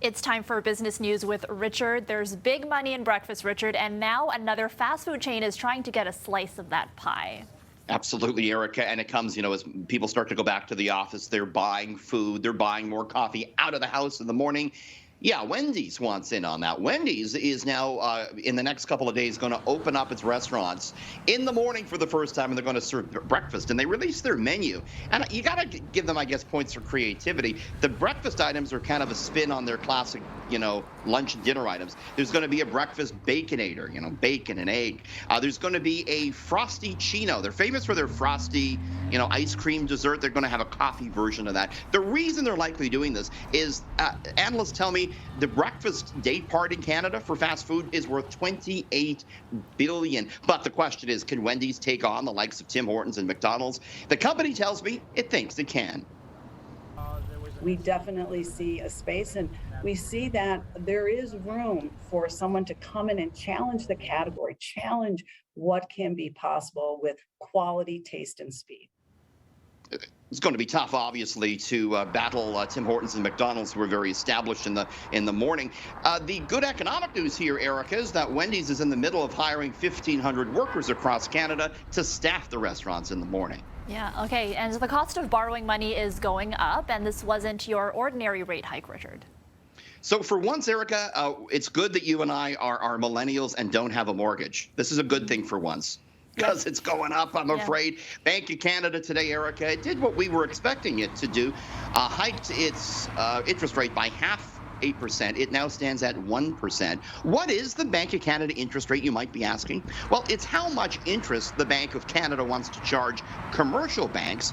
It's time for business news with Richard. There's big money in breakfast, Richard, and now another fast food chain is trying to get a slice of that pie. Absolutely, Erica. And it comes, as people start to go back to the office, they're buying food, they're buying more coffee out of the house in the morning. Yeah, Wendy's wants in on that. Wendy's is now, in the next couple of days, going to open up its restaurants in the morning for the first time, and they're going to serve breakfast. And they release their menu. And you got to give them, I guess, points for creativity. The breakfast items are kind of a spin on their classic, lunch and dinner items. There's going to be a breakfast baconator, bacon and egg. There's going to be a frosty chino. They're famous for their frosty, ice cream dessert. They're going to have a coffee version of that. The reason they're likely doing this is analysts tell me the breakfast day part in Canada for fast food is worth $28 billion. But the question is, can Wendy's take on the likes of Tim Hortons and McDonald's? The company tells me it thinks it can. We definitely see a space, and we see that there is room for someone to come in and challenge the category, challenge what can be possible with quality, taste, and speed. It's going to be tough, obviously, to battle Tim Hortons and McDonald's, who are very established in the morning. The good economic news here, Erica, is that Wendy's is in the middle of hiring 1,500 workers across Canada to staff the restaurants in the morning. Yeah, okay. And the cost of borrowing money is going up, and this wasn't your ordinary rate hike, Richard. So for once, Erica, it's good that you and I are millennials and don't have a mortgage. This is a good thing for once. Because it's going up, I'm afraid. Bank of Canada today, Erica, it did what we were expecting it to do, hiked its interest rate by 0.5%. It now stands at 1%. What is the Bank of Canada interest rate, you might be asking? Well, it's how much interest the Bank of Canada wants to charge commercial banks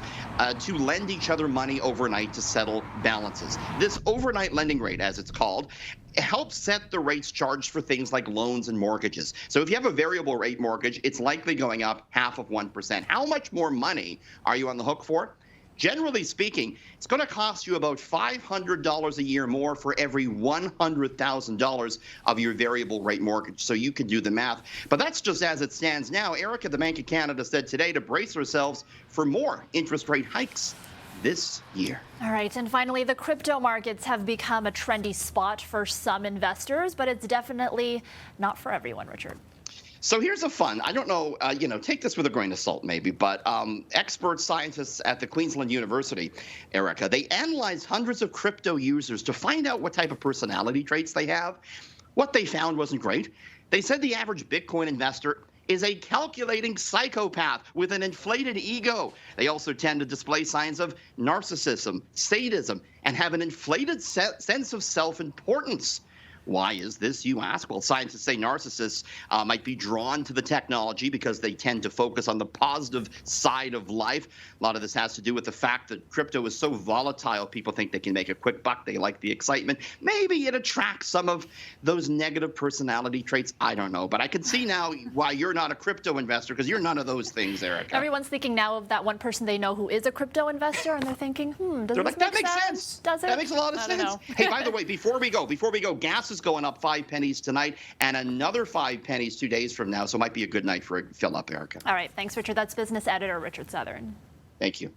to lend each other money overnight to settle balances. This overnight lending rate, as it's called, helps set the rates charged for things like loans and mortgages. So if you have a variable rate mortgage, it's likely going up 0.5%. How much more money are you on the hook for? Generally speaking, it's going to cost you about $500 a year more for every $100,000 of your variable rate mortgage. So you can do the math. But that's just as it stands now. Erica, the Bank of Canada, said today to brace ourselves for more interest rate hikes this year. All right, and finally, the crypto markets have become a trendy spot for some investors, but it's definitely not for everyone, Richard. So here's a fun, I don't know, take this with a grain of salt maybe, but expert scientists at the Queensland University, Erica, they analyzed hundreds of crypto users to find out what type of personality traits they have. What they found wasn't great. They said the average Bitcoin investor is a calculating psychopath with an inflated ego. They also tend to display signs of narcissism, sadism, and have an inflated sense of self-importance. Why is this, you ask? Well, scientists say narcissists might be drawn to the technology because they tend to focus on the positive side of life. A lot of this has to do with the fact that crypto is so volatile. People think they can make a quick buck. They like the excitement. Maybe it attracts some of those negative personality traits. I don't know. But I can see now why you're not a crypto investor, because you're none of those things, Erica. Everyone's thinking now of that one person they know who is a crypto investor, and they're thinking, does they're this like, make that makes sense? Does it? That makes a lot of sense. Hey, by the way, before we go, gas is going up 5 pennies tonight and another 5 pennies 2 days from now. So it might be a good night for a fill up, Erica. All right. Thanks, Richard. That's business editor Richard Southern. Thank you.